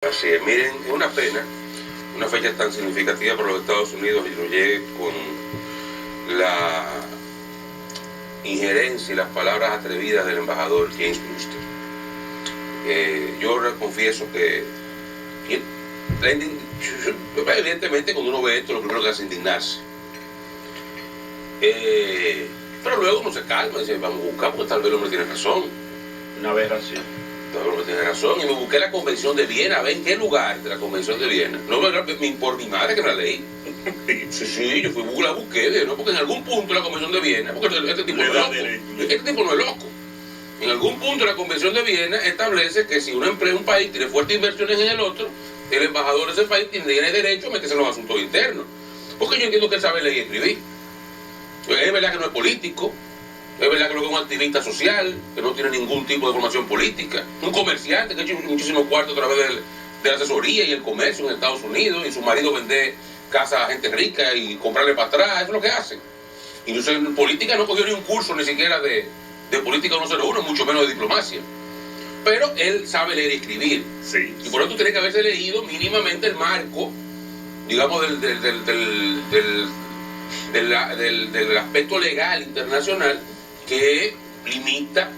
Así es, miren, es una pena, una fecha tan significativa para los Estados Unidos y nos llegue con la injerencia y las palabras atrevidas del embajador James Brewster. Yo confieso que evidentemente cuando uno ve esto lo primero que hace es indignarse. Pero luego uno se calma y dice, vamos a buscar porque tal vez el hombre tiene razón. Una aberración. Tal vez el hombre tiene razón. Y me busqué la Convención de Viena, a ver en qué lugar de la Convención de Viena. No por mi madre que me la leí. Sí, yo fui la busqué, ¿no? Porque en algún punto de la Convención de Viena, porque este tipo no es loco. Este tipo no es loco. En algún punto de la Convención de Viena establece que si un país tiene fuertes inversiones en el otro, el embajador de ese país tiene derecho a meterse en los asuntos internos. Porque yo entiendo que él sabe leer y escribir. Es verdad que no es político, es verdad que lo que es un activista social, que no tiene ningún tipo de formación política, un comerciante que ha hecho muchísimos cuartos a través de la asesoría y el comercio en Estados Unidos, y su marido vende casas a gente rica y comprarle para atrás, eso es lo que hacen. Incluso en política no cogió ni un curso ni siquiera de política 101, mucho menos de diplomacia. Pero él sabe leer y escribir. Sí. Y por eso tiene que haberse leído mínimamente el marco, digamos, del aspecto legal internacional que limita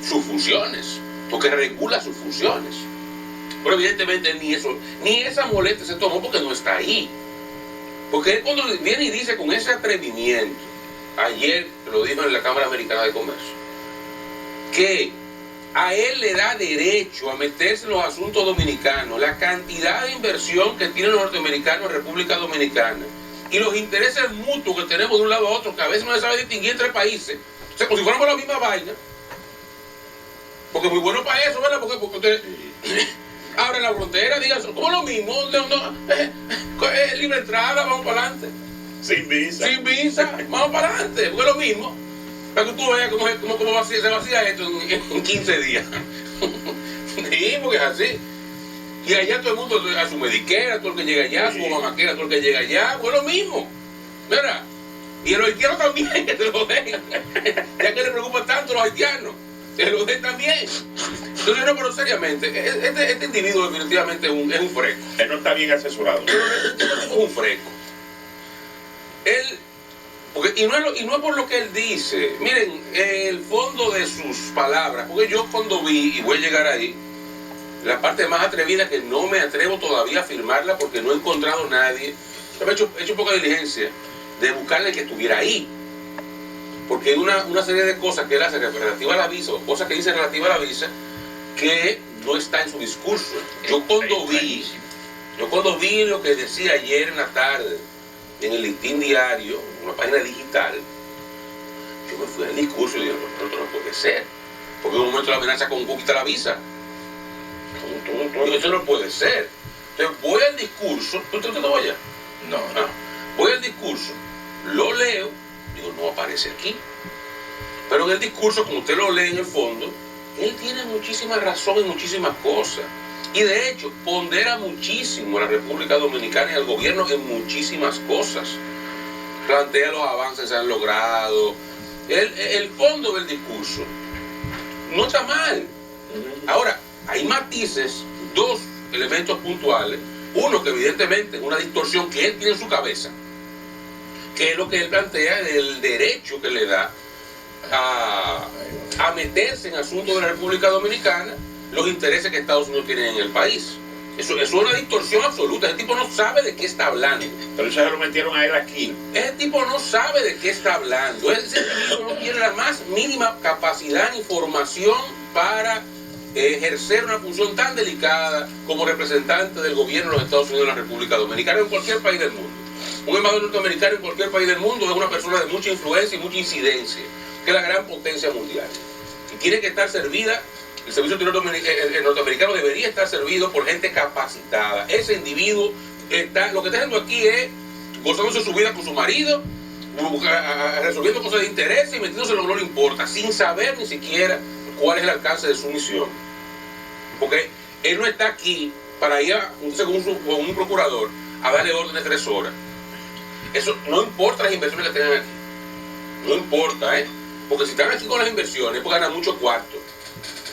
sus funciones, o que regula sus funciones. Pero evidentemente ni esa molestia se tomó porque no está ahí. Porque él cuando viene y dice con ese atrevimiento, ayer lo dijo en la Cámara Americana de Comercio, que a él le da derecho a meterse en los asuntos dominicanos, la cantidad de inversión que tienen los norteamericanos en República Dominicana y los intereses mutuos que tenemos de un lado a otro, que a veces no se sabe distinguir entre países, o sea, como si fuéramos la misma vaina, porque es muy bueno para eso, ¿verdad? Porque usted abre la frontera, digan, como lo mismo, libre entrada, vamos para adelante. Sin visa. Sin visa, vamos para adelante, porque es lo mismo. Para que tú veas cómo se vacía esto en 15 días. Sí, porque es así. Y allá todo el mundo, a su mediquera, todo el que llega allá, a su mamaquera, todo el que llega allá, pues lo mismo. ¿Verdad? Y a los haitianos también, que te lo den. Ya que le preocupan tanto a los haitianos, se lo den también. Entonces, no, pero seriamente, este individuo definitivamente es un freco. Él no está bien asesorado. Es un freco. Él... y no es por lo que él dice. Miren, el fondo de sus palabras, porque yo cuando vi, y voy a llegar ahí, la parte más atrevida que no me atrevo todavía a afirmarla porque no he encontrado nadie, he hecho poca diligencia de buscarle que estuviera ahí, porque hay una serie de cosas que él hace relativa a la visa, o cosas que dice relativa a la visa, que no está en su discurso. Yo cuando vi lo que decía ayer en la tarde en el Listín Diario, una página digital, yo me fui al discurso y dije, no, esto no puede ser, porque en un momento la amenaza con quitar la visa. Eso no puede ser. Entonces voy al discurso, ¿tú te vayas? No. Voy al discurso, lo leo, digo, no aparece aquí. Pero en el discurso, como usted lo lee en el fondo, él tiene muchísima razón en muchísimas cosas. Y de hecho, pondera muchísimo a la República Dominicana y al gobierno en muchísimas cosas. Plantea los avances que se han logrado. El fondo del discurso no está mal. Ahora, hay matices, dos elementos puntuales. Uno, que evidentemente es una distorsión que él tiene en su cabeza, que es lo que él plantea del derecho que le da a meterse en asuntos de la República Dominicana, los intereses que Estados Unidos tiene en el país. Eso es una distorsión absoluta. Ese tipo no sabe de qué está hablando. Pero eso se lo metieron a él aquí. Ese tipo no sabe de qué está hablando. Ese tipo no tiene la más mínima capacidad ni formación para ejercer una función tan delicada como representante del gobierno de los Estados Unidos de la República Dominicana en cualquier país del mundo. Un embajador norteamericano en cualquier país del mundo es una persona de mucha influencia y mucha incidencia, que es la gran potencia mundial. Y tiene que estar servida. El servicio norteamericano debería estar servido por gente capacitada. Ese individuo lo que está haciendo aquí es gozándose su vida con su marido, resolviendo cosas de interés y metiéndose en lo que no le importa, sin saber ni siquiera cuál es el alcance de su misión. Porque él no está aquí para ir según un procurador a darle órdenes 3 horas. Eso no importa las inversiones que tengan aquí. No importa, porque si están aquí con las inversiones, pues ganan mucho cuarto.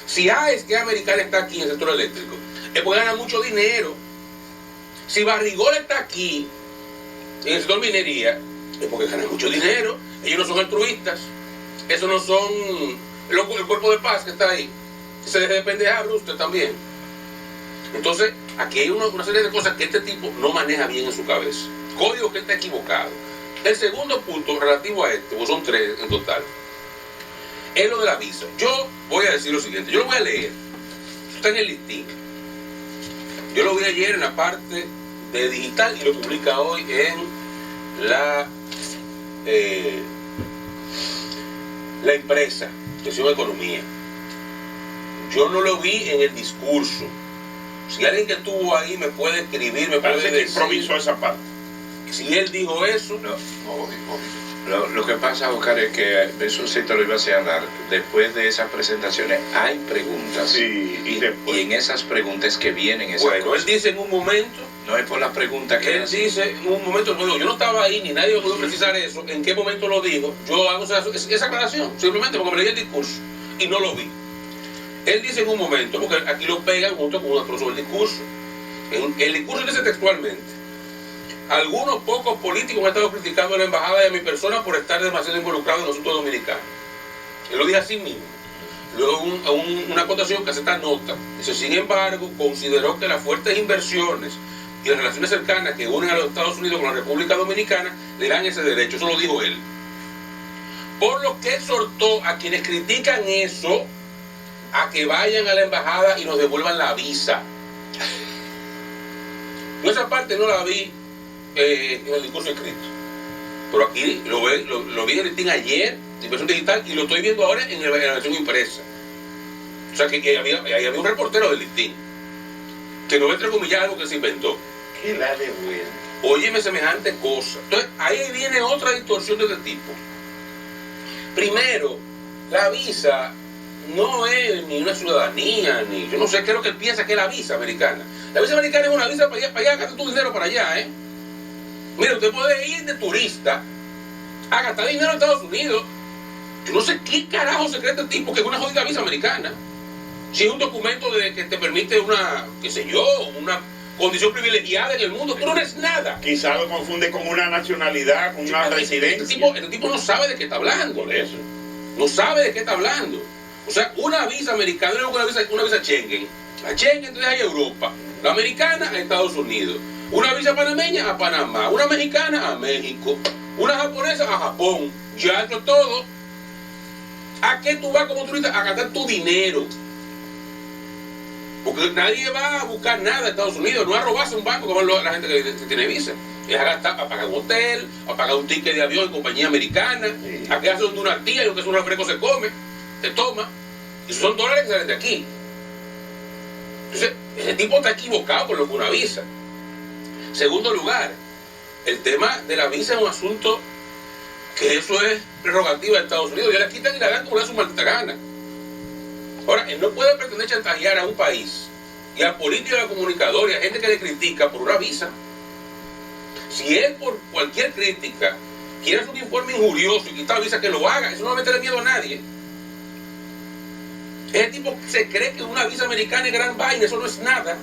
Si AES, que Americana, está aquí en el sector eléctrico, es porque gana mucho dinero. Si Barrigol está aquí, en el sector minería, es porque gana mucho dinero. Ellos no son altruistas. Esos no son el cuerpo de paz que está ahí. Se deje de pendejar, usted también. Entonces, aquí hay una serie de cosas que este tipo no maneja bien en su cabeza. Código que está equivocado. El segundo punto relativo a este, pues son 3 en total, es lo de la visa. Yo voy a decir lo siguiente, yo lo voy a leer. Está en el listín. Yo lo vi ayer en la parte de digital y lo publica hoy en la empresa, Gestión de Economía. Yo no lo vi en el discurso. Si alguien que estuvo ahí me puede escribir, me puede decir. Improvisó esa parte. Si él dijo eso, Lo que pasa, Oscar, es que eso sí te lo iba a señalar. Después de esas presentaciones hay preguntas. Sí, y en esas preguntas que vienen esas bueno, cosas. él dice en un momento. No es por las preguntas que él dice en un momento, yo no estaba ahí, ni nadie pudo precisar eso, en qué momento lo dijo. Yo hago esa aclaración, simplemente porque me leí el discurso y no lo vi. Él dice en un momento, porque aquí lo pegan junto con otro sobre el discurso. El discurso dice textualmente: algunos pocos políticos han estado criticando a la embajada y a mi persona por estar demasiado involucrado en los asuntos dominicanos. Él lo dice así mismo. Luego una acotación que hace esta nota. Dice: sin embargo, consideró que las fuertes inversiones y las relaciones cercanas que unen a los Estados Unidos con la República Dominicana le dan ese derecho. Eso lo dijo él. Por lo que exhortó a quienes critican eso a que vayan a la embajada y nos devuelvan la visa. Yo esa parte no la vi en el discurso escrito, pero aquí lo vi en el listín ayer, en versión digital, y lo estoy viendo ahora en la versión impresa. O sea que había un reportero del listín que no ve entrecomillar algo que se inventó. ¿Qué la de bueno? Óyeme semejante cosa. Entonces ahí viene otra distorsión de este tipo. Primero, la visa no es ni una ciudadanía, ni yo no sé qué es lo que él piensa que es la visa americana. La visa americana es una visa para allá, gastar tu dinero para allá, ¿eh? Mira, usted puede ir de turista a gastar dinero en Estados Unidos. Yo no sé qué carajo se cree este tipo que es una jodida visa americana. Si es un documento que te permite una, qué sé yo, una condición privilegiada en el mundo, tú no eres nada. Quizá lo confunde con una nacionalidad, con una residencia. Este tipo no sabe de qué está hablando. Por eso. No sabe de qué está hablando. O sea, una visa americana es una visa Schengen. La Schengen entonces hay Europa. La americana a Estados Unidos. Una visa panameña a Panamá. Una mexicana a México. Una japonesa a Japón. Ya eso es todo. ¿A qué tú vas como turista? A gastar tu dinero. Porque nadie va a buscar nada a Estados Unidos. No a robarse un banco como la gente que tiene visa. Es a gastar, a pagar un hotel, a pagar un ticket de avión en compañía americana, sí, a quedarse donde una tía y lo que es un refresco se come, se toma. Y son dólares que salen de aquí. Entonces, ese tipo está equivocado con lo que una visa. Segundo lugar, el tema de la visa es un asunto que eso es prerrogativa de Estados Unidos. Ya la quitan y la dan como le da su maldita gana. Ahora, él no puede pretender chantajear a un país y a políticos, a comunicadores, a gente que le critica por una visa. Si él por cualquier crítica quiere hacer un informe injurioso y quitar la visa, que lo haga. Eso no va a meterle miedo a nadie. Ese tipo se cree que una visa americana es gran vaina. Eso no es nada.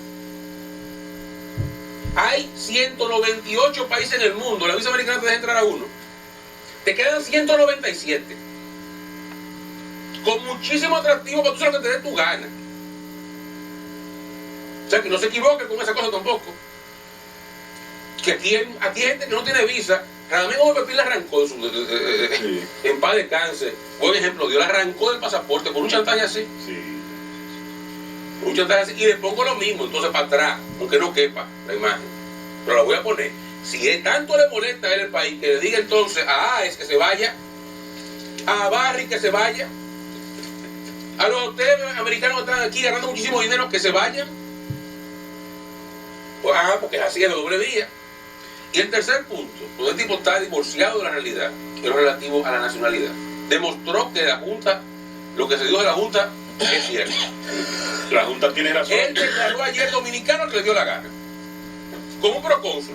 Hay 198 países en el mundo. La visa americana te deja entrar a uno. Te quedan 197. Con muchísimo atractivo para tú sabes que te dé tu gana. O sea, que no se equivoque con esa cosa tampoco. Que aquí hay gente que no tiene visa. Radamés Gómez Pepín la arrancó en paz de cáncer. Buen ejemplo, Dios la arrancó del pasaporte por un chantaje así. Sí. Por un chantaje así. Y le pongo lo mismo, entonces para atrás, aunque no quepa la imagen. Pero la voy a poner. Si tanto le molesta a él el país, que le diga entonces a AES que se vaya, a Barry que se vaya, a los hoteles americanos que están aquí ganando muchísimo dinero que se vayan. Pues, porque es así, es de doble vía. Y el tercer punto, todo el tipo está divorciado de la realidad, que es lo relativo a la nacionalidad. Demostró que la Junta, lo que se dijo de la Junta, es cierto. La Junta tiene razón. Él declaró ayer dominicano al que le dio la gana. Como un procónsul.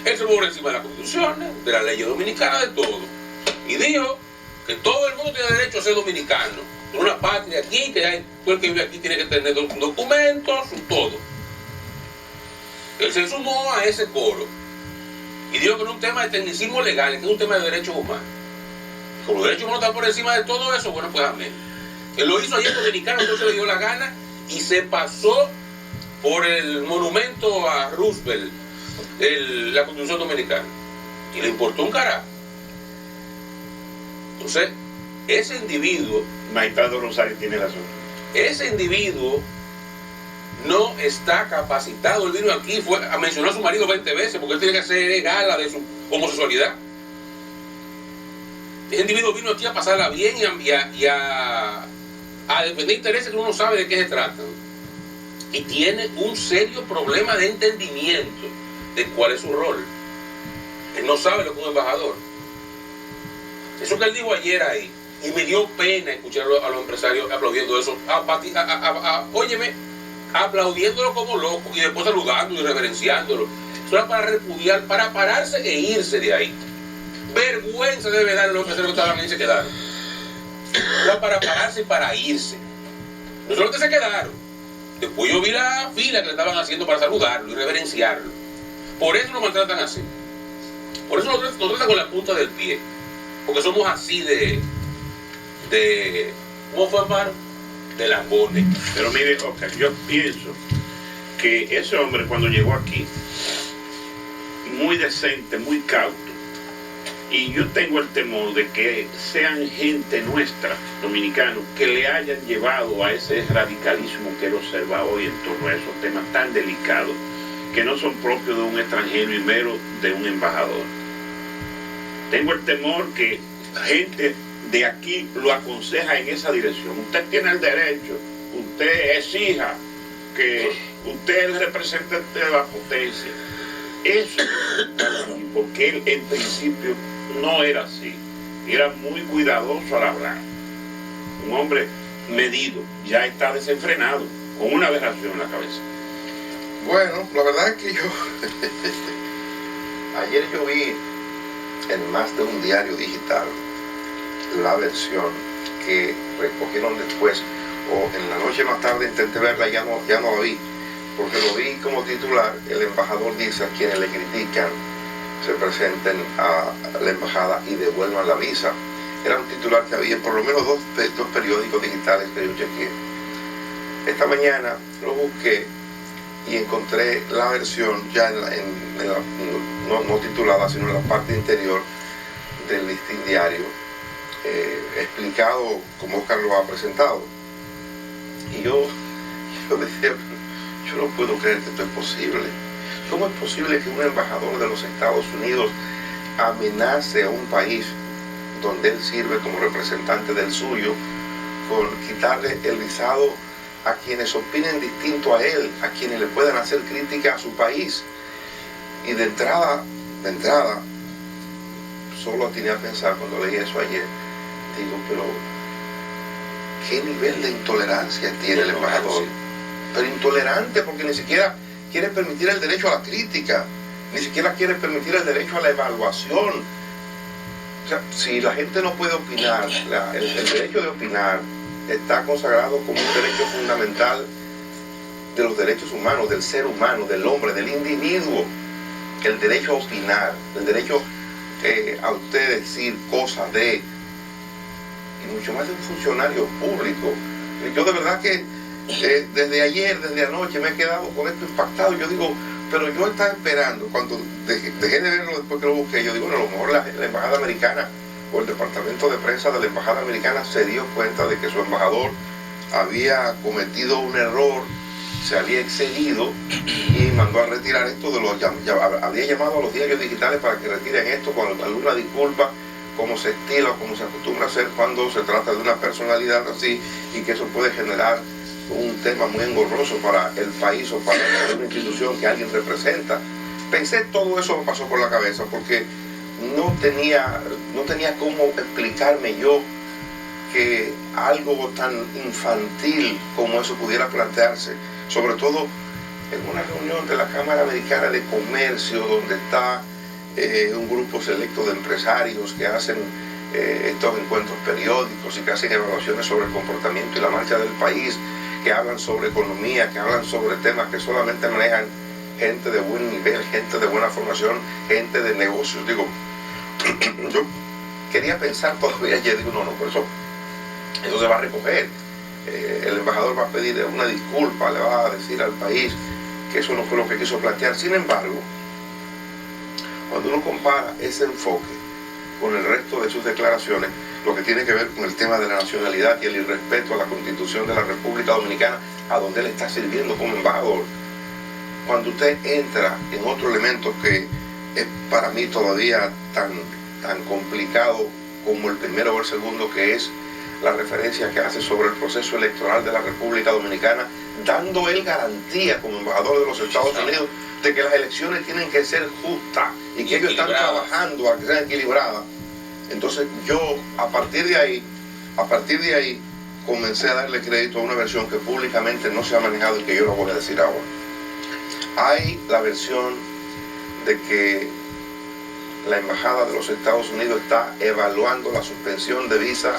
Él se movió encima de la Constitución, de la ley dominicana, de todo. Y dijo que todo el mundo tiene derecho a ser dominicano. una patria aquí, que tú el que vive aquí tiene que tener documentos, todo. Él se sumó a ese coro y dijo que no es un tema de tecnicismo legal, que es un tema de derechos humanos. Como los derechos humanos están por encima de todo eso, bueno, pues amén. Él lo hizo ayer dominicano, entonces le dio la gana y se pasó por el monumento a Roosevelt, la Constitución Dominicana. Y le importó un carajo. Entonces, ese individuo... Magistrado Rosario tiene razón. Ese individuo no está capacitado. Él vino aquí, mencionó a su marido 20 veces, porque él tiene que hacer gala de su homosexualidad. Ese individuo vino aquí a pasarla bien y a defender intereses que uno no sabe de qué se tratan. Y tiene un serio problema de entendimiento de cuál es su rol. Él no sabe lo que es un embajador. Eso que él dijo ayer ahí, y me dio pena escuchar a los empresarios aplaudiendo eso, óyeme, aplaudiéndolo como loco y después saludándolo y reverenciándolo. Eso era para repudiar, para pararse e irse de ahí. Vergüenza debe dar a los empresarios que estaban ahí y se quedaron. Era para pararse y para irse. No solo que se quedaron. Después yo vi la fila que le estaban haciendo para saludarlo y reverenciarlo. Por eso nos maltratan así. Por eso nos tratan con la punta del pie. Porque somos así ¿cómo fue, Amparo? De lambones. Pero mire, Oscar, yo pienso que ese hombre cuando llegó aquí, muy decente, muy cauto, y yo tengo el temor de que sean gente nuestra, dominicanos, que le hayan llevado a ese radicalismo que él observa hoy en torno a esos temas tan delicados, que no son propios de un extranjero y mero de un embajador. Tengo el temor que gente de aquí lo aconseja en esa dirección. Usted tiene el derecho, usted exija que usted es el representante de la potencia. Eso, porque él en principio no era así, era muy cuidadoso al hablar. Un hombre medido, ya está desenfrenado, con una aberración en la cabeza. Bueno, la verdad es que ayer yo vi en más de un diario digital la versión que recogieron después, o en la noche más tarde intenté verla, ya no la vi, porque lo vi como titular. El embajador dice a quienes le critican se presenten a la embajada y devuelvan la visa. Era un titular que había en por lo menos dos periódicos digitales que yo chequeé. Esta mañana lo busqué y encontré la versión ya no titulada, sino en la parte interior del listín diario, explicado como Oscar lo ha presentado. Y yo decía, yo no puedo creer que esto es posible. ¿Cómo es posible que un embajador de los Estados Unidos amenace a un país donde él sirve como representante del suyo con quitarle el visado a quienes opinen distinto a él, a quienes le puedan hacer crítica a su país? Y de entrada, solo atiné a pensar cuando leí eso ayer, digo, pero ¿qué nivel de intolerancia tiene el embajador? Pero intolerante porque ni siquiera quiere permitir el derecho a la crítica, ni siquiera quiere permitir el derecho a la evaluación. O sea, si la gente no puede opinar, el derecho de opinar está consagrado como un derecho fundamental de los derechos humanos, del ser humano, del hombre, del individuo. El derecho a opinar, el derecho a usted decir cosas y mucho más de un funcionario público. Yo de verdad que desde ayer, desde anoche me he quedado con esto impactado. Yo digo, pero yo estaba esperando, cuando dejé de verlo después que lo busqué, yo digo, bueno, a lo mejor la embajada americana o el departamento de prensa de la embajada americana se dio cuenta de que su embajador había cometido un error, se había excedido y mandó a retirar esto había llamado a los diarios digitales para que retiren esto con alguna disculpa, como se estila o como se acostumbra a hacer cuando se trata de una personalidad así, y que eso puede generar un tema muy engorroso para el país o para una institución que alguien representa. Pensé, todo eso me pasó por la cabeza porque no tenía cómo explicarme yo que algo tan infantil como eso pudiera plantearse, sobre todo en una reunión de la Cámara Americana de Comercio, donde está un grupo selecto de empresarios que hacen estos encuentros periódicos y que hacen evaluaciones sobre el comportamiento y la marcha del país, que hablan sobre economía, que hablan sobre temas que solamente manejan gente de buen nivel, gente de buena formación, gente de negocios. Digo, yo quería pensar todavía ayer, digo, no, por eso se va a recoger. El embajador va a pedir una disculpa, le va a decir al país que eso no fue lo que quiso plantear. Sin embargo, cuando uno compara ese enfoque con el resto de sus declaraciones, lo que tiene que ver con el tema de la nacionalidad y el irrespeto a la Constitución de la República Dominicana, a donde él está sirviendo como embajador, cuando usted entra en otro elemento que es para mí todavía tan complicado como el primero o el segundo, que es la referencia que hace sobre el proceso electoral de la República Dominicana, dando él garantía como embajador de los Estados Unidos de que las elecciones tienen que ser justas y que ellos están trabajando a que sean equilibradas. Entonces yo a partir de ahí comencé a darle crédito a una versión que públicamente no se ha manejado y que yo lo voy a decir ahora. Hay la versión de que la Embajada de los Estados Unidos está evaluando la suspensión de visa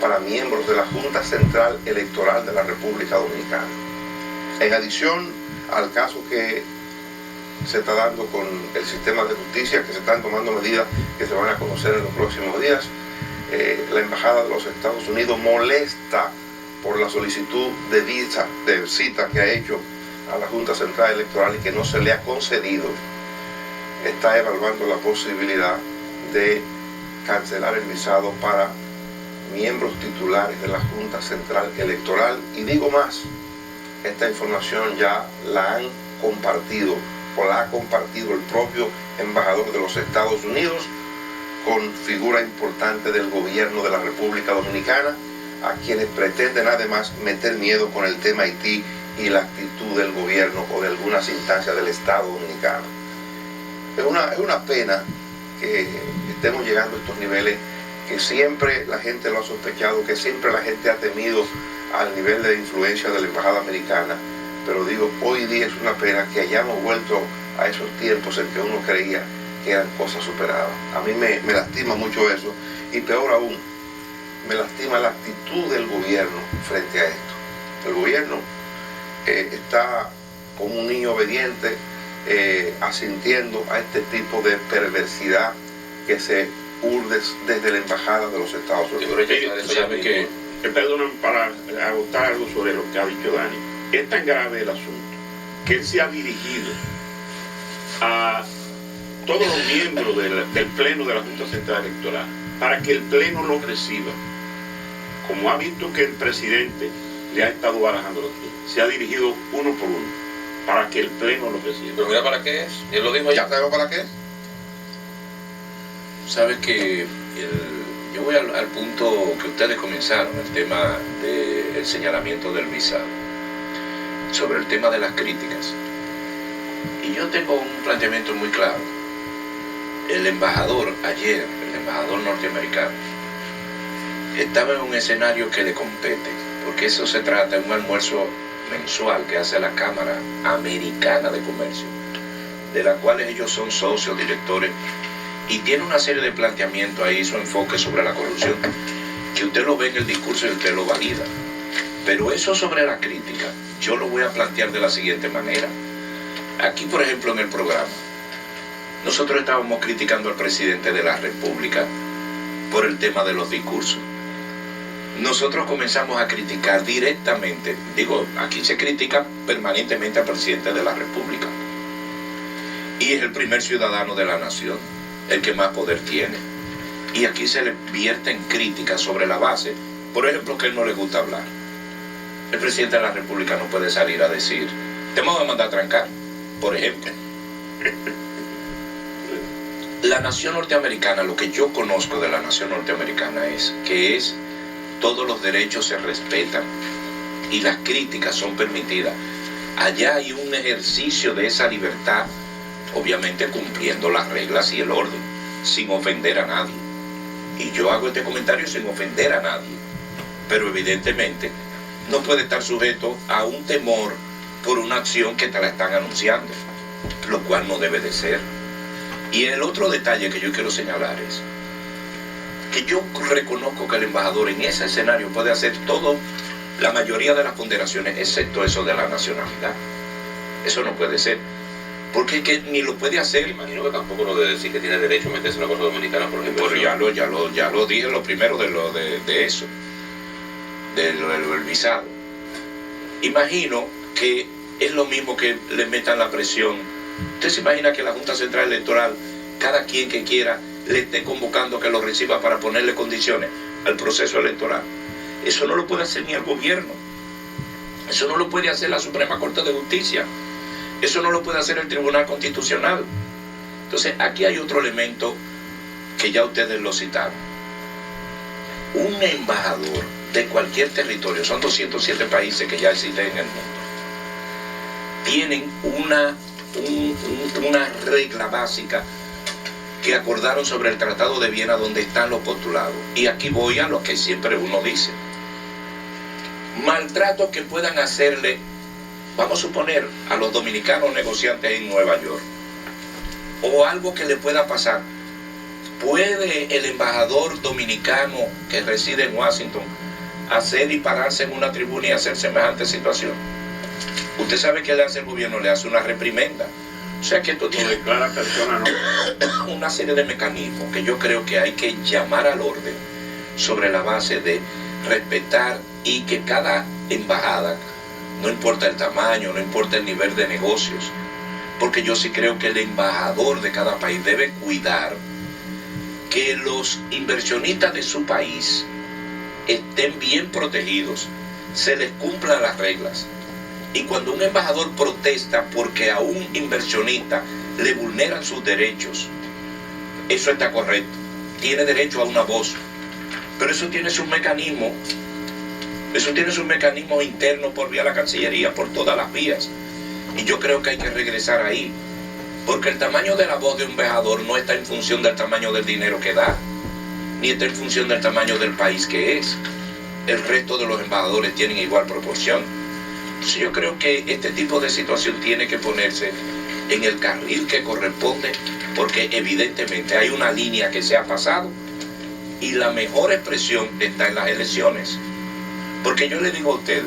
para miembros de la Junta Central Electoral de la República Dominicana. En adición al caso que se está dando con el sistema de justicia, que se están tomando medidas que se van a conocer en los próximos días, la Embajada de los Estados Unidos, molesta por la solicitud de cita que ha hecho a la Junta Central Electoral y que no se le ha concedido, está evaluando la posibilidad de cancelar el visado para miembros titulares de la Junta Central Electoral. Y digo más, esta información ya la han compartido o la ha compartido el propio embajador de los Estados Unidos con figura importante del gobierno de la República Dominicana, a quienes pretenden además meter miedo con el tema Haití y la actitud del gobierno o de algunas instancias del Estado dominicano. Es una pena que estemos llegando a estos niveles, que siempre la gente lo ha sospechado, que siempre la gente ha temido al nivel de influencia de la embajada americana, pero digo, hoy día es una pena que hayamos vuelto a esos tiempos en que uno creía que eran cosas superadas. A mí me lastima mucho eso, y peor aún, me lastima la actitud del gobierno frente a esto. El gobierno está como un niño obediente, asintiendo a este tipo de perversidad que se urde desde la Embajada de los Estados Unidos. Perdón, para agotar algo sobre lo que ha dicho Dani. Es tan grave el asunto que él se ha dirigido a todos los miembros del Pleno de la Junta Central Electoral para que el Pleno lo reciba. Como ha visto que el presidente le ha estado barajando los pies, se ha dirigido uno por uno para que el Pleno lo reciba. Pero mira para qué es. Él lo dijo allá. ¿Ya sabemos para qué? Sabes que yo voy al punto que ustedes comenzaron, el tema del señalamiento del visado, sobre el tema de las críticas. Y yo tengo un planteamiento muy claro. El embajador ayer, el embajador norteamericano, estaba en un escenario que le compete, porque eso se trata de un almuerzo mensual que hace la Cámara Americana de Comercio, de la cual ellos son socios, directores, y tiene una serie de planteamientos ahí, su enfoque sobre la corrupción, que usted lo ve en el discurso y usted lo valida. Pero eso sobre la crítica, yo lo voy a plantear de la siguiente manera. Aquí, por ejemplo, en el programa, nosotros estábamos criticando al presidente de la República por el tema de los discursos. Nosotros comenzamos a criticar directamente, digo, aquí se critica permanentemente al presidente de la República. Y es el primer ciudadano de la nación, el que más poder tiene. Y aquí se le vierten críticas sobre la base, por ejemplo, que a él no le gusta hablar. El presidente de la República no puede salir a decir, te vamos a mandar a trancar, por ejemplo. La nación norteamericana, lo que yo conozco de la nación norteamericana es que todos los derechos se respetan y las críticas son permitidas. Allá hay un ejercicio de esa libertad, obviamente cumpliendo las reglas y el orden, sin ofender a nadie. Y yo hago este comentario sin ofender a nadie, pero evidentemente no puede estar sujeto a un temor por una acción que te la están anunciando, lo cual no debe de ser. Y el otro detalle que yo quiero señalar es, que yo reconozco que el embajador en ese escenario puede hacer todo, la mayoría de las ponderaciones, excepto eso de la nacionalidad. Eso no puede ser. Porque es que ni lo puede hacer. Me imagino que tampoco lo de decir que tiene derecho a meterse en la cosa dominicana, por ejemplo. Pues ya lo dije lo primero de eso, del visado. Imagino que es lo mismo que le metan la presión. ¿Usted se imagina que la Junta Central Electoral, cada quien que quiera, le esté convocando que lo reciba para ponerle condiciones al proceso electoral? Eso no lo puede hacer ni el gobierno. Eso no lo puede hacer la Suprema Corte de Justicia. Eso no lo puede hacer el Tribunal Constitucional. Entonces, aquí hay otro elemento que ya ustedes lo citaron. Un embajador de cualquier territorio, son 207 países que ya existen en el mundo, tienen una regla básica que acordaron sobre el Tratado de Viena, donde están los postulados. Y aquí voy a lo que siempre uno dice. Maltratos que puedan hacerle, vamos a suponer, a los dominicanos negociantes en Nueva York, o algo que le pueda pasar. ¿Puede el embajador dominicano que reside en Washington hacer y pararse en una tribuna y hacer semejante situación? Usted sabe que le hace el gobierno, le hace una reprimenda. O sea que esto tiene una serie de mecanismos que yo creo que hay que llamar al orden sobre la base de respetar, y que cada embajada, no importa el tamaño, no importa el nivel de negocios, porque yo sí creo que el embajador de cada país debe cuidar que los inversionistas de su país estén bien protegidos, se les cumplan las reglas. Y cuando un embajador protesta porque a un inversionista le vulneran sus derechos, eso está correcto, tiene derecho a una voz, pero eso tiene sus mecanismos. Eso tiene sus mecanismos internos por vía de la Cancillería, por todas las vías. Y yo creo que hay que regresar ahí. Porque el tamaño de la voz de un embajador no está en función del tamaño del dinero que da, ni está en función del tamaño del país que es. El resto de los embajadores tienen igual proporción. Entonces yo creo que este tipo de situación tiene que ponerse en el carril que corresponde, porque evidentemente hay una línea que se ha pasado y la mejor expresión está en las elecciones. Porque yo le digo a ustedes,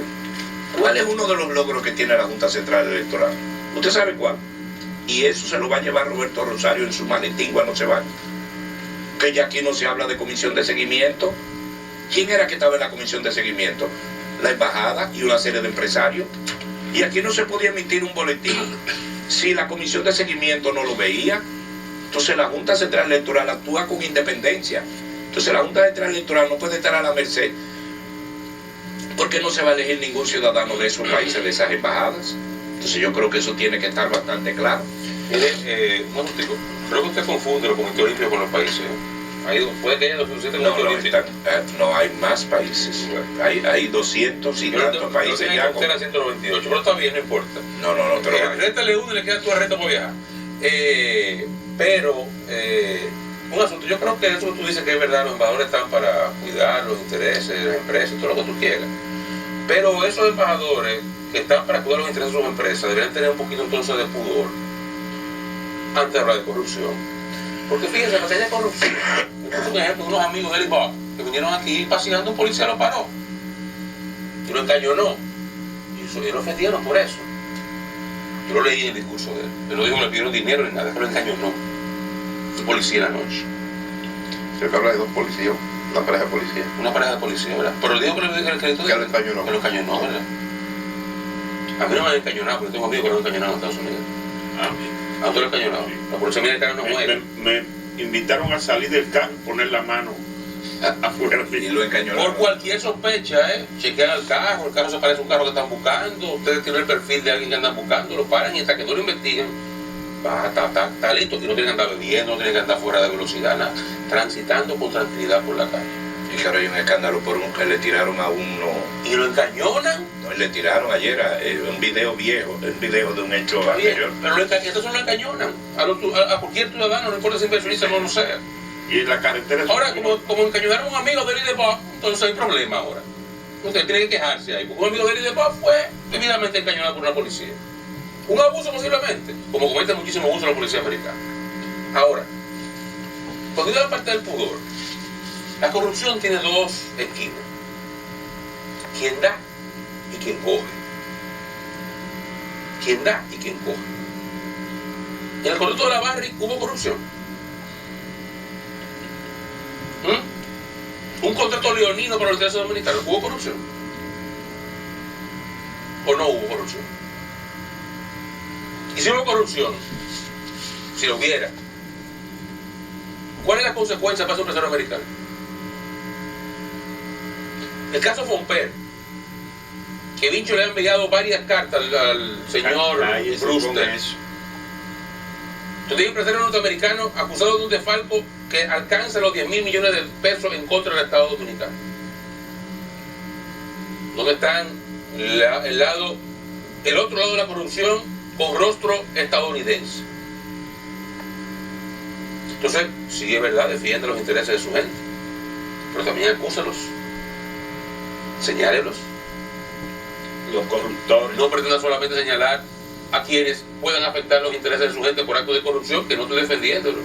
¿cuál es uno de los logros que tiene la Junta Central Electoral? ¿Usted sabe cuál? Y eso se lo va a llevar Roberto Rosario en su maletín cuando se vaya. Que ya aquí no se habla de comisión de seguimiento. ¿Quién era que estaba en la comisión de seguimiento? La embajada y una serie de empresarios. Y aquí no se podía emitir un boletín si la comisión de seguimiento no lo veía. Entonces la Junta Central Electoral actúa con independencia. Entonces la Junta Central Electoral no puede estar a la merced, porque no se va a elegir ningún ciudadano de esos países, de esas embajadas. Entonces yo creo que eso tiene que estar bastante claro. Mire, un momentico, creo que usted confunde los comités olímpicos con los países. Puede que haya 207 comités olímpicos. No, hay más países. Hay 200 y tantos países ya. Usted era 198, pero está bien, no importa. No, pero... Rétale uno y le queda tu reta por viajar. Un asunto, yo creo que eso que tú dices que es verdad, los embajadores están para cuidar los intereses de las empresas, todo lo que tú quieras. Pero esos embajadores que están para cuidar los intereses de sus empresas deberían tener un poquito entonces de pudor antes de hablar de corrupción. Porque fíjense, en materia de corrupción, yo puse un ejemplo de unos amigos de Eli Bob que vinieron aquí paseando, un policía lo paró y lo encañonó. Y lo ofendieron por eso. Yo lo leí en el discurso de él. Él no dijo que le pidieron dinero ni nada, que lo encañonó. Un policía en la noche. Se habla de dos policías, una pareja de policías. Una pareja de policía, ¿verdad? Pero dijo que lo encañonó. Que lo encañonó, ¿verdad? A mí no me han encañonado, porque tengo amigos que lo han encañonado en Estados Unidos. ¿A usted lo encañonado? La policía americana no muere. Me invitaron a salir del carro y poner la mano afuera. Y lo encañonaron. Por cualquier sospecha, chequean el carro se parece a un carro que están buscando, ustedes tienen el perfil de alguien que andan buscando, lo paran y hasta que no lo investiguen, está listo, y no tienen que andar bebiendo, no tienen que andar fuera de velocidad, nada, transitando con tranquilidad por la calle. Y que ahora hay un escándalo por un que le tiraron a uno. ¿Y lo encañonan? No, le tiraron ayer un video viejo, un video de un hecho anterior. Pero entonces no lo encañonan. A cualquier ciudadano, no importa si inversionista no lo sea. Y en la carretera... Ahora, como encañonaron a un amigo de Eli de Bob, entonces hay problema ahora. Usted tiene que quejarse ahí, porque un amigo de Eli de Bob fue debidamente encañonado por una policía. Un abuso posiblemente, como comete muchísimo abuso la policía americana. Ahora, cuando digo la parte del pudor, La corrupción tiene dos esquinas. Quien da y quien coge. Quien da y quien coge. En el contrato de la Barrick hubo corrupción. Un contrato leonino para los intereses dominicanos, ¿hubo corrupción? ¿O no hubo corrupción? Y si hubo corrupción, si lo hubiera, ¿cuál es la consecuencia para ese empresario americano? El caso Fomper, que Vincho le ha enviado varias cartas al señor Brewster. Entonces hay un empresario norteamericano acusado de un desfalco que alcanza los 10.000 millones de pesos en contra del Estado Dominicano. ¿Dónde están el otro lado de la corrupción con rostro estadounidense? Entonces, sí es verdad, defiende los intereses de su gente, pero también acúsalos, señálelos. Los corruptores. No pretenda solamente señalar a quienes puedan afectar los intereses de su gente por actos de corrupción, que no estoy defendiéndolo.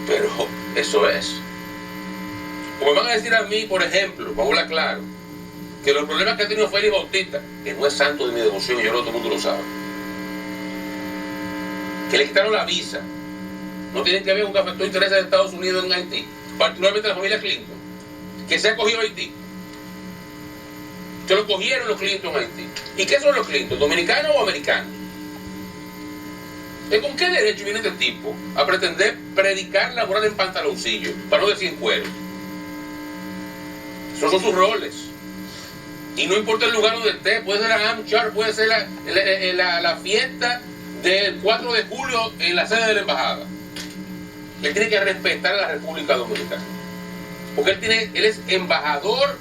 Pero eso es. O me van a decir a mí, por ejemplo, vamos a hablar claro, que los problemas que ha tenido Félix Bautista, que no es santo de mi devoción, y yo creo que todo el mundo lo sabe, que le quitaron la visa, no tienen que ver con que afectó intereses de Estados Unidos en Haití, particularmente la familia Clinton, que se ha cogido a Haití. Se lo cogieron los Clinton en Haití. ¿Y qué son los Clinton? ¿Dominicanos o americanos? ¿Con qué derecho viene este tipo a pretender predicar la moral en pantaloncillo, para no decir en cuero? Esos son sus roles. Y no importa el lugar donde esté, puede ser la AmChar, puede ser la fiesta del 4 de julio en la sede de la embajada. Él tiene que respetar a la República Dominicana. Porque él es embajador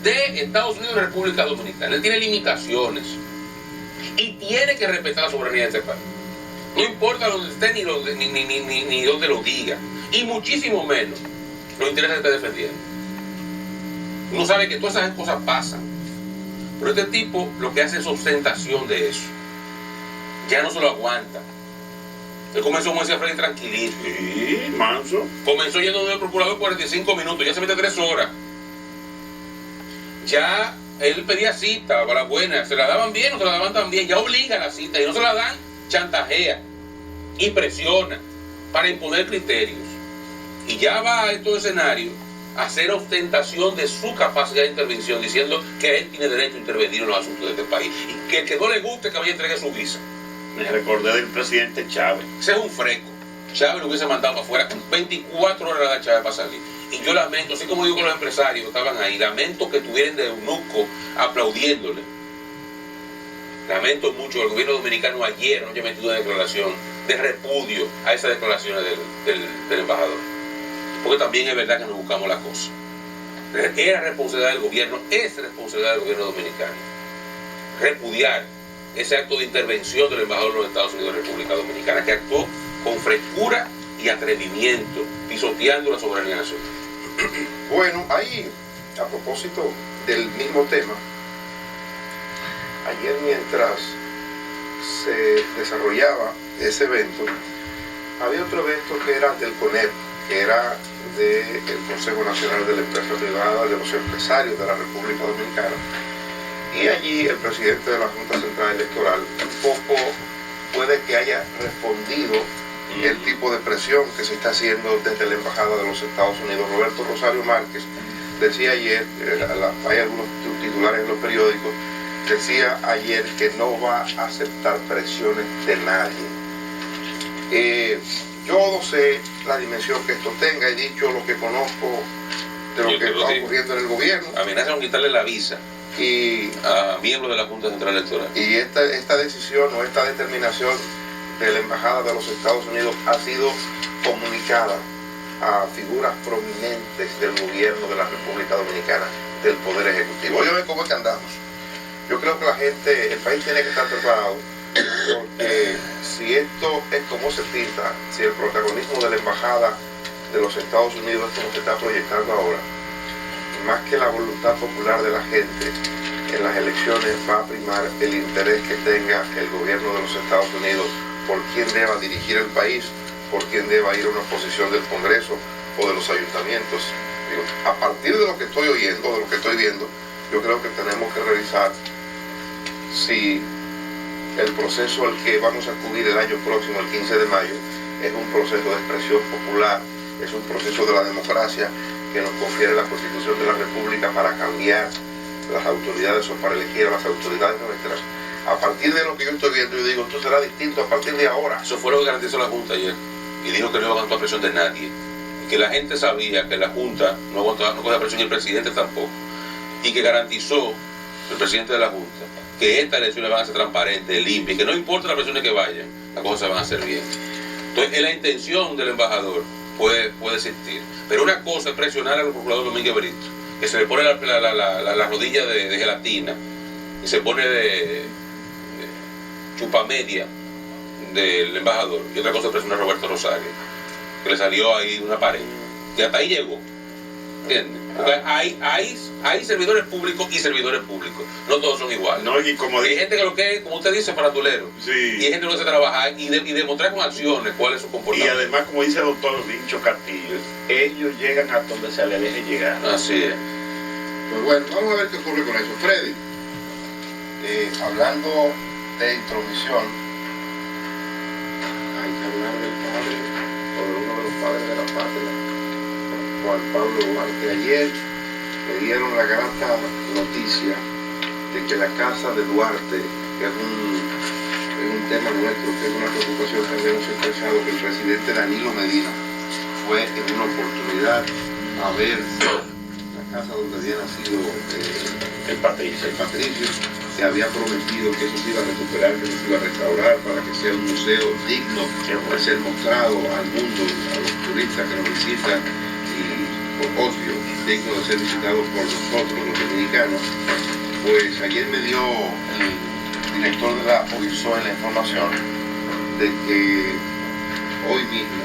de Estados Unidos y la República Dominicana. Él tiene limitaciones. Y tiene que respetar la soberanía de este país. No importa donde esté ni donde lo diga. Y muchísimo menos los intereses que está defendiendo. Uno sabe que todas esas cosas pasan. Pero este tipo lo que hace es ostentación de eso. Ya no se lo aguanta. Él comenzó, como decía Freddy, tranquilito. Sí, manso. Comenzó yendo donde el procurador 45 minutos, ya se mete 3 horas. Ya él pedía cita para la buena, se la daban bien o se la daban también, ya obliga a la cita y no se la dan, chantajea y presiona para imponer criterios. Y ya va a estos escenarios a hacer ostentación de su capacidad de intervención, diciendo que él tiene derecho a intervenir en los asuntos de este país y que el que no le guste que vaya a entregar su visa. Me recordé del presidente Chávez. Ese es un freco. Chávez lo hubiese mandado para afuera, 24 horas de Chávez para salir. Y yo lamento, así como digo que los empresarios estaban ahí, lamento que estuvieran de eunuco aplaudiéndole. Lamento mucho que el gobierno dominicano ayer no haya metido una declaración de repudio a esas declaraciones del embajador. Porque también es verdad que nos buscamos la cosa. Era responsabilidad del gobierno, es responsabilidad del gobierno dominicano repudiar ese acto de intervención del embajador de los Estados Unidos de la República Dominicana, que actuó con frescura y atrevimiento, pisoteando la soberanía nacional. Bueno, ahí, a propósito del mismo tema, ayer mientras se desarrollaba ese evento, había otro evento que era del CONEP, que era del Consejo Nacional de la Empresa Privada, de los empresarios de la República Dominicana. Y allí el presidente de la Junta Central Electoral tampoco puede que haya respondido el tipo de presión que se está haciendo desde la Embajada de los Estados Unidos. Roberto Rosario Márquez decía ayer, hay algunos titulares en los periódicos, decía ayer que no va a aceptar presiones de nadie. Yo no sé la dimensión que esto tenga, he dicho lo que conozco de lo que está ocurriendo en el gobierno. Amenazan con quitarle la visa y a miembros de la Junta Central Electoral. Y esta decisión o esta determinación de la Embajada de los Estados Unidos ha sido comunicada a figuras prominentes del gobierno de la República Dominicana, del Poder Ejecutivo. Óyeme cómo es que andamos. Yo creo que el país tiene que estar preparado, porque si esto es como se pinta, si el protagonismo de la Embajada de los Estados Unidos es como se está proyectando ahora, más que la voluntad popular de la gente, en las elecciones va a primar el interés que tenga el gobierno de los Estados Unidos por quién deba dirigir el país, por quién deba ir a una posición del Congreso, o de los ayuntamientos. Digo, a partir de lo que estoy oyendo, de lo que estoy viendo, yo creo que tenemos que revisar si el proceso al que vamos a acudir el año próximo, el 15 de mayo, es un proceso de expresión popular, es un proceso de la democracia que nos confiere la Constitución de la República para cambiar las autoridades o para elegir a las autoridades nuestras. A partir de lo que yo estoy viendo, yo digo, esto será distinto a partir de ahora. Eso fue lo que garantizó la Junta ayer. Y dijo que no iba a aguantar presión de nadie. Y que la gente sabía que la Junta no aguantaba, no cogía presión y el presidente tampoco. Y que garantizó el presidente de la Junta que estas elecciones van a ser transparentes, limpias, y que no importa las presiones que vayan, las cosas se van a hacer bien. Entonces, la intención del embajador puede existir. Pero una cosa es presionar al procurador Domínguez Brito, que se le pone la rodilla de gelatina y se pone de chupamedia del embajador. Y otra cosa es presionar a Roberto Rosario, que le salió ahí una pared. Y hasta ahí llegó. ¿Entiendes? Porque hay servidores públicos y servidores públicos. No todos son iguales. No, y como hay gente que lo que es, como usted dice, faratulero. Sí. Y hay gente que lo hace trabajar y demostrar con acciones cuál es su Y comportamiento. además, como dice el doctor Vincho Castillo, ellos llegan a donde se les deje llegar. Así es. Pues bueno, vamos a ver qué ocurre con eso. Freddy, hablando de intromisión, hay que hablar del padre, o de uno de los padres de la patria, Juan Pablo Duarte. Ayer le dieron la grata noticia de que la casa de Duarte, que es un tema nuestro, que es una preocupación que habíamos expresado, que el presidente Danilo Medina fue en una oportunidad a ver la casa donde había nacido El Patricio. el Patricio, que había prometido que eso se iba a recuperar, que eso se iba a restaurar para que sea un museo digno de ser mostrado al mundo, a los turistas que nos visitan, y ocio, digno de ser visitado por nosotros, los dominicanos. Pues ayer me dio el director de la OISOE la información de que hoy mismo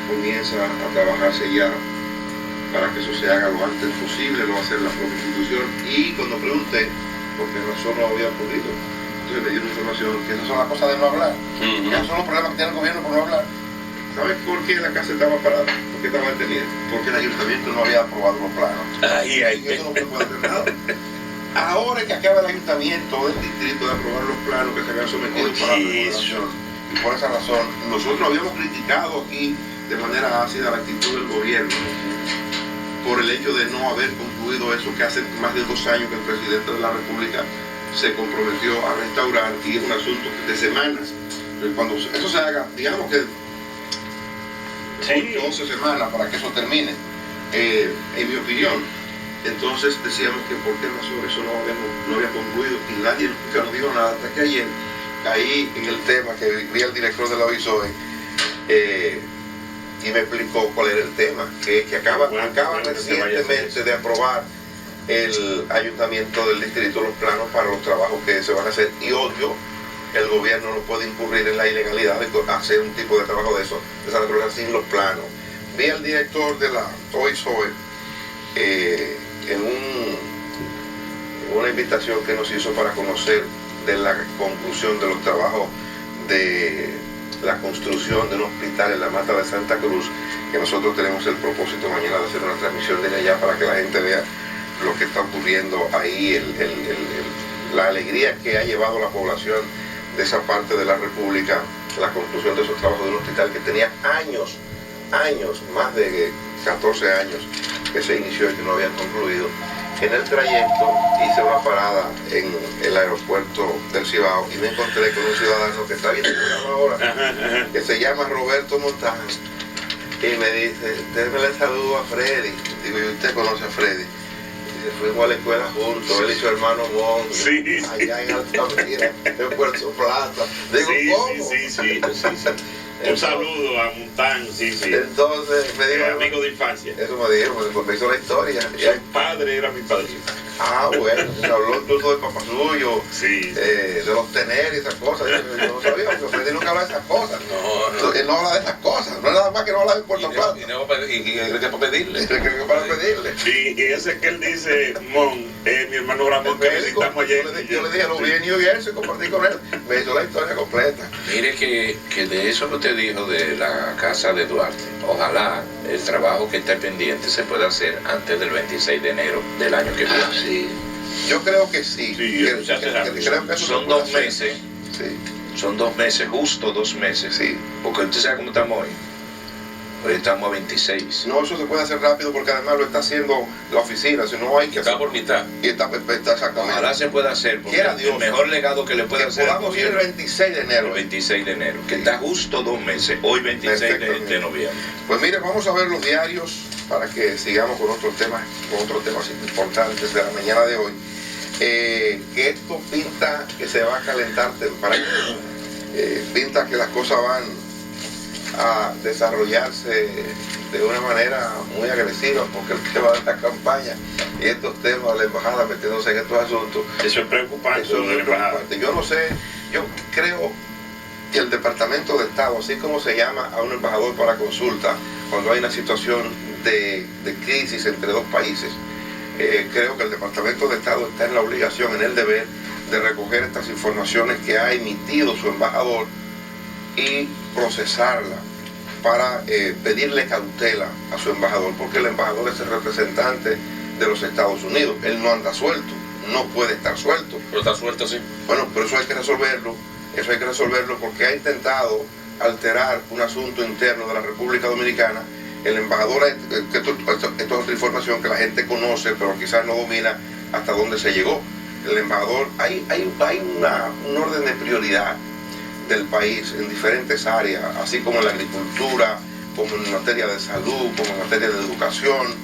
comienza a trabajarse ya para que eso se haga lo antes posible, lo va a hacer la propia institución. Y cuando pregunté por qué razón no había ocurrido, entonces me dio una información que esas son las cosas de no hablar, que esos son los problemas que tiene el gobierno por no hablar. ¿Sabes por qué la casa estaba parada? ¿Por qué estaba detenida? Porque el ayuntamiento no había aprobado los planos. Ahí. Y eso no se puede hacer nada. Ahora que acaba el ayuntamiento del distrito de aprobar los planos que se habían sometido para la regulación, y por esa razón nosotros habíamos criticado aquí de manera ácida la actitud del gobierno por el hecho de no haber concluido eso que hace más de 2 años que el presidente de la República se comprometió a restaurar, y es un asunto de semanas. Cuando eso se haga, digamos que 8 o 11 semanas para que eso termine, en mi opinión. Entonces decíamos que por qué razón eso no había concluido, y nadie nunca nos dijo nada, hasta que ayer caí en el tema que vi al director de la OISOE y me explicó cuál era el tema, que acaba recientemente de aprobar el ayuntamiento del distrito los planos para los trabajos que se van a hacer, y obvio el gobierno no puede incurrir en la ilegalidad de hacer un tipo de trabajo de eso, de esa naturaleza, sin los planos. Vi al director de la OISOE en una invitación que nos hizo para conocer de la conclusión de los trabajos de la construcción de un hospital en la Mata de Santa Cruz, que nosotros tenemos el propósito mañana de hacer una transmisión de allá para que la gente vea lo que está ocurriendo ahí, la alegría que ha llevado la población de esa parte de la República, la conclusión de esos trabajos de un hospital que tenía años, más de 14 años que se inició y que no habían concluido. En el trayecto hice una parada en el aeropuerto del Cibao y me encontré con un ciudadano que está viendo el programa ahora, que se llama Roberto Montán, y me dice, déjeme le saludo a Freddy. Digo, ¿y usted conoce a Freddy? Fuimos a la escuela juntos, él y su hermano Mon, allá en Altamira, en Puerto Plata. Digo, ¿cómo? Sí. Un saludo a Montán, sí. Entonces me dijo, amigo de infancia. Eso me dijo, me hizo la historia. Su padre era mi padrino. Ah, bueno, se habló incluso del papá suyo, de los tener y esas cosas. Yo no sabía, porque Freddy nunca habla de esas cosas. No. Él no habla de esas cosas, no es nada más que no habla en Puerto Plata. Y que para pedirle. Para pedirle. Y ese que él dice, Mon, mi hermano Ramón, que visitamos ayer. Yo le dije, lo vi en New Jersey, compartí con él. Me hizo la historia completa. Mire que de eso que usted dijo de la casa de Duarte, ojalá el trabajo que esté pendiente se pueda hacer antes del 26 de enero del año que viene. Sí. Yo creo que sí. Sí, eso se hace rápido. Creo que eso Son se puede 2 hacer. meses. Sí. Son 2 meses, justo 2 meses. Sí. Porque usted sabe cómo estamos hoy. Hoy estamos a 26. No, eso se puede hacer rápido porque además lo está haciendo la oficina, si no hay que Está hacer. por mitad. Y está exactamente. Ojalá se pueda hacer, porque Quiera el Dios mejor legado que le puede Que hacer al podamos ir el gobierno 26 de enero. el 26 de enero, que está justo 2 meses, hoy 26 de noviembre. Pues mire, vamos a ver los diarios para que sigamos con otros temas importantes de la mañana de hoy. Que esto pinta que se va a calentar temprano. Pinta que las cosas van a desarrollarse de una manera muy agresiva, porque el tema de la campaña y estos temas de la embajada metiéndose en estos asuntos, Eso es preocupante. eso es muy de la embajada. preocupante. Yo no sé, yo creo que el Departamento de Estado, así como se llama a un embajador para consulta cuando hay una situación de crisis entre dos países, creo que el Departamento de Estado está en la obligación, en el deber de recoger estas informaciones que ha emitido su embajador y procesarla para pedirle cautela a su embajador, porque el embajador es el representante de los Estados Unidos. Él no anda suelto, no puede estar suelto. Pero está suelto, sí. Bueno, pero eso hay que resolverlo porque ha intentado alterar un asunto interno de la República Dominicana. El embajador, esto es otra información que la gente conoce, pero quizás no domina hasta dónde se llegó. El embajador, hay un orden de prioridad del país en diferentes áreas, así como en la agricultura, como en materia de salud, como en materia de educación.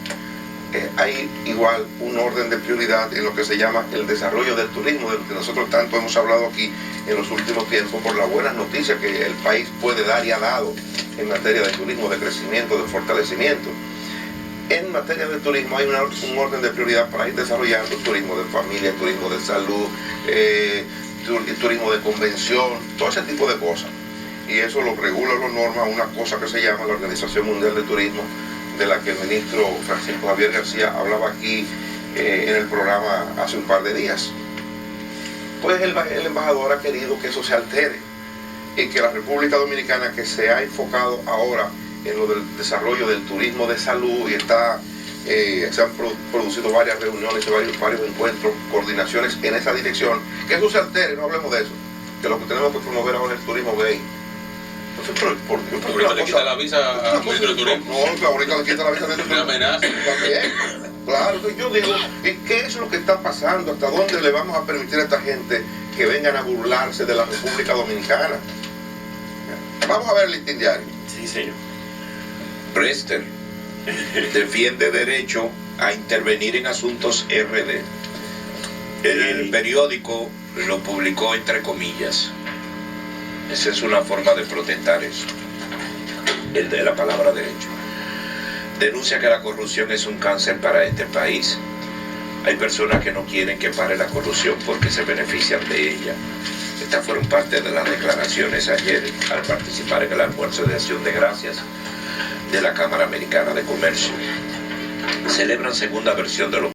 Hay igual un orden de prioridad en lo que se llama el desarrollo del turismo, de lo que nosotros tanto hemos hablado aquí en los últimos tiempos, por las buenas noticias que el país puede dar y ha dado en materia de turismo, de crecimiento, de fortalecimiento. En materia de turismo hay un orden de prioridad para ir desarrollando turismo de familia, turismo de salud, turismo de convención, todo ese tipo de cosas. Y eso lo regula, lo norma una cosa que se llama la Organización Mundial de Turismo, de la que el ministro Francisco Javier García hablaba aquí en el programa hace un par de días. Pues el embajador ha querido que eso se altere y que la República Dominicana, que se ha enfocado ahora en lo del desarrollo del turismo de salud y se han producido varias reuniones, varios encuentros, coordinaciones en esa dirección, que eso se altere, no hablemos de eso, que lo que tenemos que promover ahora es el turismo gay. Entonces, por Dios, Ahorita le quita la visa al ministro de Turismo. No, ahorita le quita la visa al ministro de Una Turismo. amenaza. También, claro, entonces yo digo, ¿y qué es lo que está pasando? ¿Hasta dónde le vamos a permitir a esta gente que vengan a burlarse de la República Dominicana? Vamos a ver el listín diario. Sí, señor. Prester defiende derecho a intervenir en asuntos RD. El periódico lo publicó entre comillas. Esa es una forma de protestar eso. El de la palabra derecho. Denuncia que la corrupción es un cáncer para este país. Hay personas que no quieren que pare la corrupción porque se benefician de ella. Estas fueron parte de las declaraciones ayer al participar en el almuerzo de acción de gracias de la Cámara Americana de Comercio. Celebran segunda versión de los